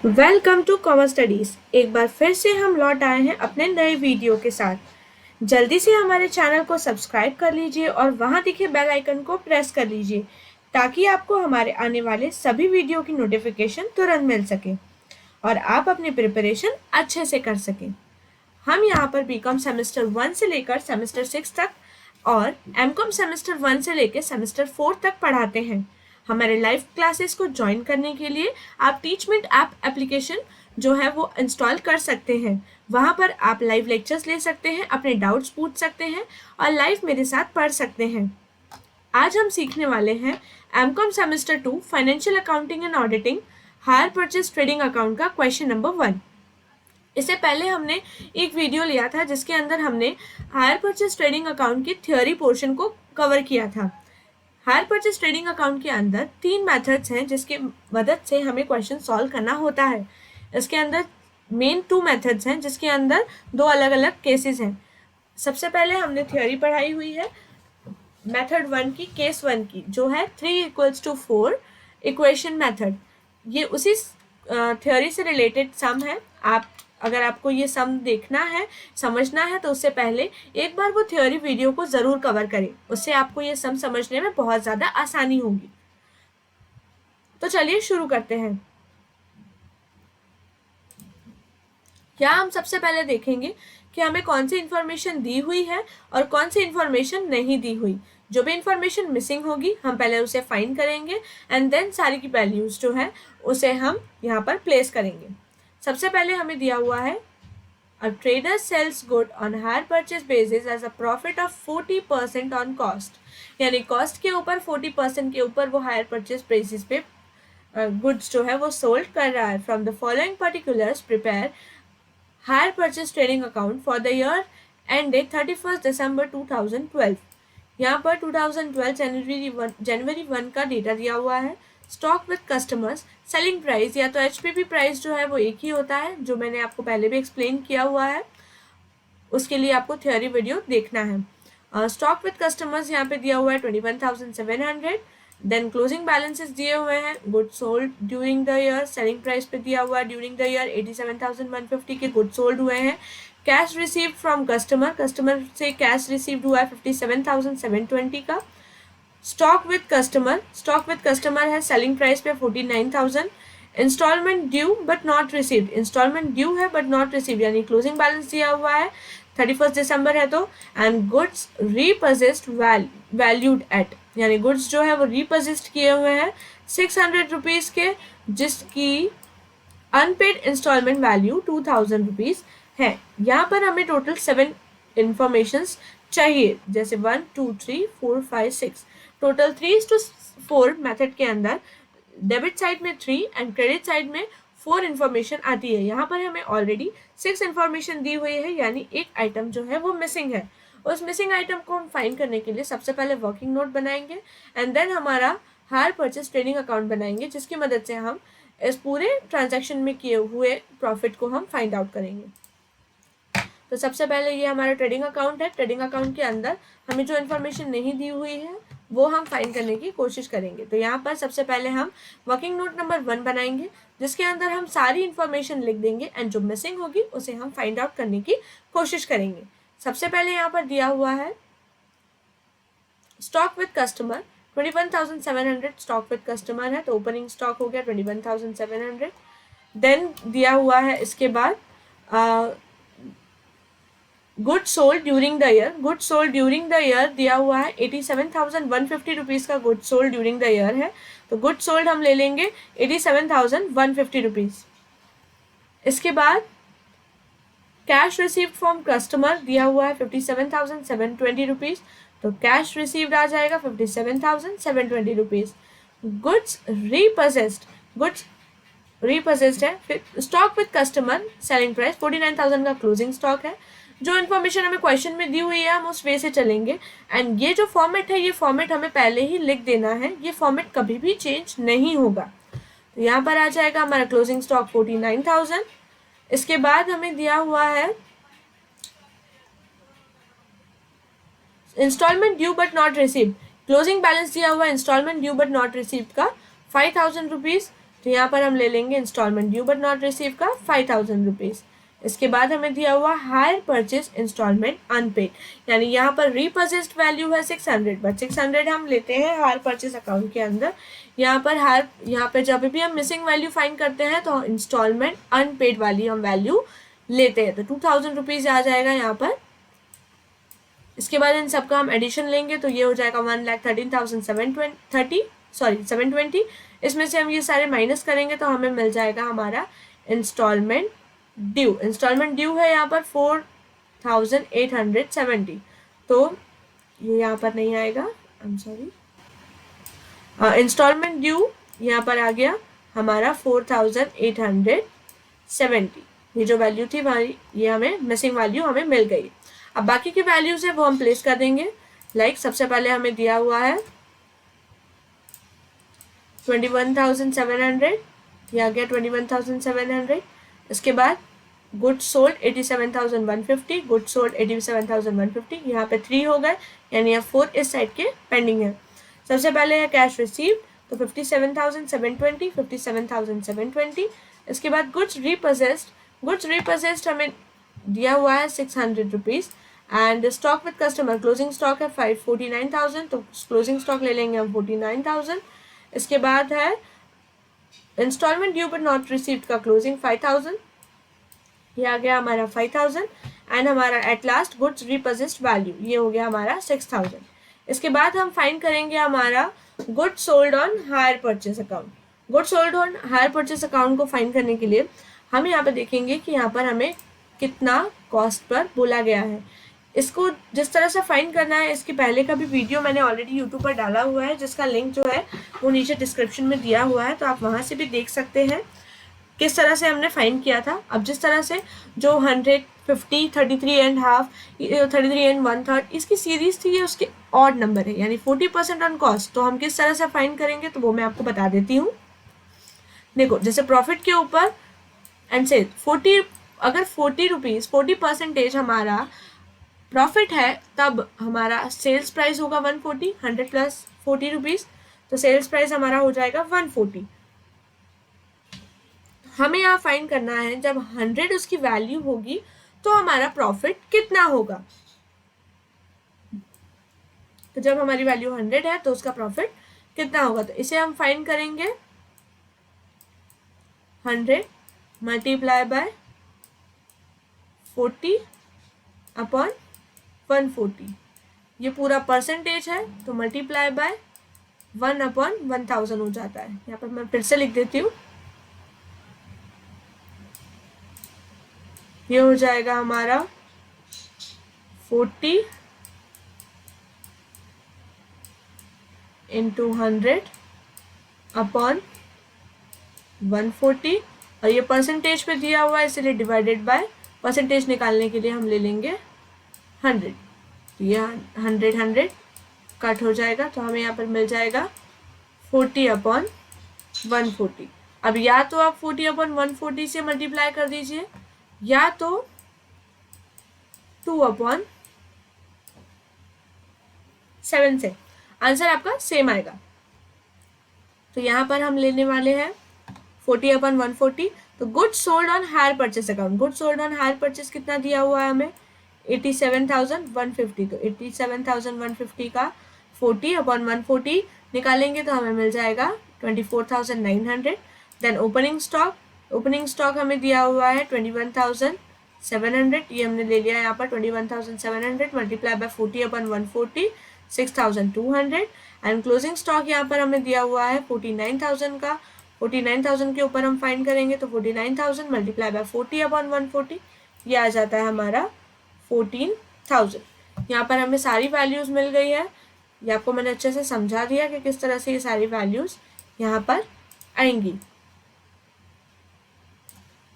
Welcome to commerce studies. एक बार फिर से हम लौट आए हैं अपने नए वीडियो के साथ। जल्दी से हमारे चैनल को सब्सक्राइब कर लीजिए और वहां दिखे बेल आइकन को प्रेस कर लीजिए ताकि आपको हमारे आने वाले सभी वीडियो की नोटिफिकेशन तुरंत मिल सके और आप अपनी प्रिपरेशन अच्छे से कर सकें। हम यहाँ पर बीकॉम सेमेस्टर 1 से लेकर सेमेस्टर 6 तक और एमकॉम सेमेस्टर 1 से लेकर सेमेस्टर 4 तक पढ़ाते हैं। हमारे लाइव क्लासेस को ज्वाइन करने के लिए आप टीचमेंट ऐप एप्लीकेशन जो है वो इंस्टॉल कर सकते हैं। वहाँ पर आप लाइव लेक्चर्स ले सकते हैं, अपने डाउट्स पूछ सकते हैं और लाइव मेरे साथ पढ़ सकते हैं। आज हम सीखने वाले हैं MCom semester 2 financial accounting and auditing hire purchase trading account का क्वेश्चन नंबर 1। इससे पहले हमने एक वीडियो लिया था जिसके अंदर हमने हायर परचेज ट्रेडिंग अकाउंट की थ्योरी पोर्शन को कवर किया था। हायर परचेज ट्रेडिंग अकाउंट के अंदर 3 मेथड्स हैं जिसके मदद से हमें क्वेश्चन सॉल्व करना होता है। इसके अंदर मेन 2 मेथड्स हैं जिसके अंदर 2 अलग अलग केसेस हैं। सबसे पहले हमने थ्योरी पढ़ाई हुई है मेथड 1 की, केस 1 की, जो है 3 = 4 इक्वेशन मेथड। ये उसी थ्योरी से रिलेटेड सम है। अगर आपको ये सम देखना है, समझना है, तो उससे पहले एक बार वो थ्योरी वीडियो को ज़रूर कवर करें। उससे आपको ये सम समझने में बहुत ज़्यादा आसानी होगी। तो चलिए शुरू करते हैं। क्या हम सबसे पहले देखेंगे कि हमें कौन सी इन्फॉर्मेशन दी हुई है और कौन सी इन्फॉर्मेशन नहीं दी हुई। जो भी इन्फॉर्मेशन मिसिंग होगी हम पहले उसे फाइंड करेंगे एंड देन सारी की वैल्यूज जो है उसे हम यहाँ पर प्लेस करेंगे। सबसे पहले हमें दिया हुआ है A trader sells good on hire purchase basis as a profit of 40% on cost। यानी कॉस्ट के ऊपर 40% के ऊपर वो हायर परचेज बेसिस पे गुड्स जो है वो सोल्ड कर रहा है। From the following particulars prepare higher purchase trading account for the year ended 31 दिसंबर 2012। यहाँ पर 2012 जनवरी 1 का डेटा दिया हुआ है। Stock with customers, selling price या तो HPP प्राइस जो है वो एक ही होता है, जो मैंने आपको पहले भी एक्सप्लेन किया हुआ है। उसके लिए आपको थ्योरी वीडियो देखना है। स्टॉक विद कस्टमर्स यहाँ पे दिया हुआ है 21,700। देन क्लोजिंग बैलेंसेस दिए हुए हैं। Goods sold during the year, selling price पे दिया हुआ है ड्यूरिंग द ईयर 87,150 के गुड्स सोल्ड हुए हैं। Cash received from customer, customer से कैश रिसीव्ड हुआ है 57,720 का। स्टॉक विद कस्टमर है, सेलिंग प्राइस पे 49,000। Instalment due but not received, instalment due है बट नॉट रिसीव्ड, यानी क्लोजिंग बैलेंस दिया हुआ है 31 दिसंबर है तो। And goods repossessed valued at, यानी गुड्स जो है वो रीपोजेस्ड किए हुए हैं 600 रुपीज़ के, जिसकी अनपेड इंस्टॉलमेंट वैल्यू 2,000 रुपीज़ है। यहाँ पर हमें टोटल 7 इंफॉर्मेशंस चाहिए, जैसे 1 2 3 4 5 6। टोटल 3:4 मेथड के अंदर डेबिट साइड में 3 एंड क्रेडिट साइड में 4 इंफॉर्मेशन आती है। यहाँ पर हमें ऑलरेडी 6 इंफॉर्मेशन दी हुई है, यानी एक आइटम जो है वो मिसिंग है। उस मिसिंग आइटम को हम फाइंड करने के लिए सबसे पहले वर्किंग नोट बनाएंगे एंड देन हमारा हायर परचेज ट्रेडिंग अकाउंट बनाएंगे, जिसकी मदद से हम इस पूरे ट्रांजैक्शन में किए हुए प्रॉफिट को हम फाइंड आउट करेंगे। तो सबसे पहले ये हमारा ट्रेडिंग अकाउंट है। ट्रेडिंग अकाउंट के अंदर हमें जो इन्फॉर्मेशन नहीं दी हुई है वो हम फाइंड करने की कोशिश करेंगे। तो यहाँ पर सबसे पहले हम वर्किंग नोट नंबर 1 बनाएंगे, जिसके अंदर हम सारी इन्फॉर्मेशन लिख देंगे एंड जो मिसिंग होगी उसे हम फाइंड आउट करने की कोशिश करेंगे। सबसे पहले यहाँ पर दिया हुआ है stock with customer 21,700 stock with customer है, तो ओपनिंग स्टॉक हो गया 21,700। देन दिया हुआ है इसके बाद good sold during the year, good sold during the year दिया हुआ है 87,150 रुपीज़ का good sold during the year है, तो गुड सोल्ड हम ले लेंगे 87,150 रुपीज़। इसके बाद कैश रिसीव्ड फ्रॉम कस्टमर दिया हुआ है 57,720 रुपीज़, तो कैश रिसीव्ड आ जाएगा 57,720 रुपीज़। गुड्स रीपोजेस्ड है। फिर stock with customer, selling price 49,000 का क्लोजिंग स्टॉक है। जो इन्फॉर्मेशन हमें क्वेश्चन में दी हुई है हम उस वे से चलेंगे एंड ये जो फॉर्मेट है ये फॉर्मेट हमें पहले ही लिख देना है, ये फॉर्मेट कभी भी चेंज नहीं होगा। तो यहाँ पर आ जाएगा हमारा क्लोजिंग स्टॉक 49,000। इसके बाद हमें दिया हुआ है instalment due but not received, closing balance दिया हुआ है instalment due but not received का 5,000 रुपीज़। तो यहाँ पर हम ले लेंगे instalment due but not receive का 5000 रुपीज़। इसके बाद हमें दिया हुआ हायर परचेज इंस्टॉलमेंट अनपेड, यानी यहाँ पर रीपरचेस्ड वैल्यू है 600, बट 600 हम लेते हैं हायर परचेज अकाउंट के अंदर। यहाँ पर जब भी हम मिसिंग वैल्यू फाइंड करते हैं तो इंस्टॉलमेंट अनपेड वाली हम वैल्यू लेते हैं, तो 2000 रुपीज़ आ जाएगा यहाँ पर। इसके बाद इन सबका हम एडिशन लेंगे तो ये हो जाएगा 1,13,720। इसमें से हम ये सारे माइनस करेंगे तो हमें मिल जाएगा हमारा इंस्टॉलमेंट ड्यू। इंस्टॉलमेंट ड्यू है यहाँ पर 4,870, तो ये यहाँ पर नहीं आएगा, I am sorry. Instalment due यहाँ पर आ गया हमारा 4,870। ये जो वैल्यू थी हमारी, ये हमें मिसिंग वैल्यू हमें मिल गई। अब बाकी की वैल्यूज है वो हम प्लेस कर देंगे। सबसे पहले हमें दिया हुआ है 21,700, ये आ गया 21,700। इसके बाद गुड्स सोल्ड 87,150, गुड्स सोल्ड 87,150, यहाँ पे 3 हो गए, यानी यहाँ 4 इस साइड के पेंडिंग है। सबसे पहले है कैश रिसीव, तो 57,720, 57,720। इसके बाद गुड्स रिपोजेस्ड हमें दिया हुआ है 600 rupees. And stock with customer, closing stock है 49,000, तो क्लोजिंग स्टॉक ले लेंगे हम 49,000। इसके बाद है instalment due but not received का क्लोजिंग 5,000, ये आ गया हमारा 5,000। एंड हमारा at last goods repossessed value, ये हो गया हमारा 6,000। इसके बाद हम फाइंड करेंगे हमारा goods sold on hire purchase account. Goods sold on hire purchase account को फाइंड करने के लिए हम यहाँ पे देखेंगे कि यहाँ पर हमें कितना कॉस्ट पर बोला गया है। इसको जिस तरह से फाइंड करना है, इसके पहले का भी वीडियो मैंने ऑलरेडी यूट्यूब पर डाला हुआ है, जिसका लिंक जो है वो नीचे डिस्क्रिप्शन में दिया हुआ है, तो आप वहाँ से भी देख सकते हैं किस तरह से हमने फाइंड किया था। अब जिस तरह से जो 150, 33.5, 33 1/3 इसकी सीरीज थी, ये उसके ऑड नंबर है, यानी 40% ऑन कॉस्ट। तो हम किस तरह से फाइंड करेंगे तो वो मैं आपको बता देती हूँ। देखो, जैसे प्रॉफिट के ऊपर एंड सेल 40, अगर 40 रुपीज़ 40% हमारा प्रॉफिट है, तब हमारा सेल्स प्राइस होगा 140, 100 प्लस 40 रुपीज़, तो सेल्स प्राइस हमारा हो जाएगा 140। हमें यहाँ फाइंड करना है जब 100 उसकी वैल्यू होगी तो हमारा प्रॉफिट कितना होगा। तो जब हमारी वैल्यू 100 है तो उसका प्रॉफिट कितना होगा, तो इसे हम फाइंड करेंगे 100 मल्टीप्लाई बाय 40 अपॉन 140, ये पूरा परसेंटेज है, तो मल्टीप्लाई बाय 1/1000 हो जाता है। यहाँ पर मैं फिर से लिख देती हूँ, ये हो जाएगा हमारा 40 इंटू 100 अपॉन 140, और ये परसेंटेज पे दिया हुआ है इसलिए डिवाइडेड बाय, परसेंटेज निकालने के लिए हम ले लेंगे 100, तो ये 100 कट हो जाएगा, तो हमें यहाँ पर मिल जाएगा 40 अपॉन 140। अब या तो आप 40 अपॉन 140 से मल्टीप्लाई कर दीजिए, या तो 2/7 से, आंसर आपका सेम आएगा। तो यहाँ पर हम लेने वाले हैं 40 अपॉन 140, तो goods sold on hire purchase account, goods sold on hire purchase कितना दिया हुआ है हमें 87,150, तो 87,150 का 40 अपॉन 140 निकालेंगे तो हमें मिल जाएगा 24,900। देन ओपनिंग स्टॉक हमें दिया हुआ है 21,700, ये हमने ले लिया यहाँ पर 21,700 multiply by 40 upon 140 6,200। And closing stock यहाँ पर हमें दिया हुआ है 49,000 का, 49,000 के ऊपर हम फाइंड करेंगे तो 49,000 मल्टीप्लाई बाय 40 अपॉन 140, ये आ जाता है हमारा 14,000। यहाँ पर हमें सारी वैल्यूज मिल गई है, ये आपको मैंने अच्छे से समझा दिया कि किस तरह से ये सारी वैल्यूज यहाँ पर आएंगी।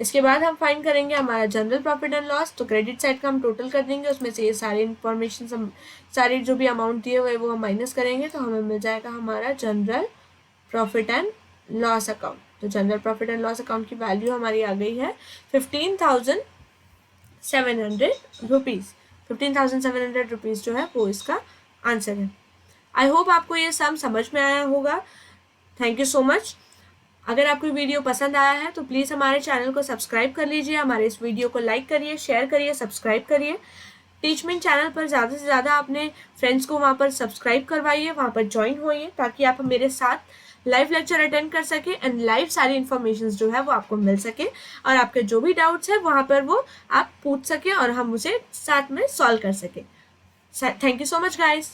इसके बाद हम फाइंड करेंगे हमारा जनरल प्रॉफिट एंड लॉस, तो क्रेडिट साइड का हम टोटल कर देंगे, उसमें से ये सारी इन्फॉर्मेशन सारी जो भी अमाउंट दिए हुए वो हम माइनस करेंगे, तो हमें मिल जाएगा हमारा general profit and loss account. तो general profit and loss account की वैल्यू हमारी आ गई है 15,700 रुपीज़। 15,700 रुपीज़ जो है वो इसका आंसर है। आई होप आपको ये सम समझ में आया होगा। Thank you so much. अगर आपको वीडियो पसंद आया है तो प्लीज़ हमारे चैनल को सब्सक्राइब कर लीजिए, हमारे इस वीडियो को लाइक करिए, शेयर करिए, सब्सक्राइब करिए। टीचमिंट चैनल पर ज़्यादा से ज़्यादा अपने फ्रेंड्स को वहाँ पर सब्सक्राइब करवाइए, वहाँ पर ज्वाइन होइए, ताकि आप मेरे साथ लाइव लेक्चर अटेंड कर सके एंड लाइव सारी इन्फॉर्मेशन जो है वो आपको मिल सके, और आपके जो भी डाउट्स है वहाँ पर वो आप पूछ सके और हम उसे साथ में सॉल्व कर सके। Thank you so much guys.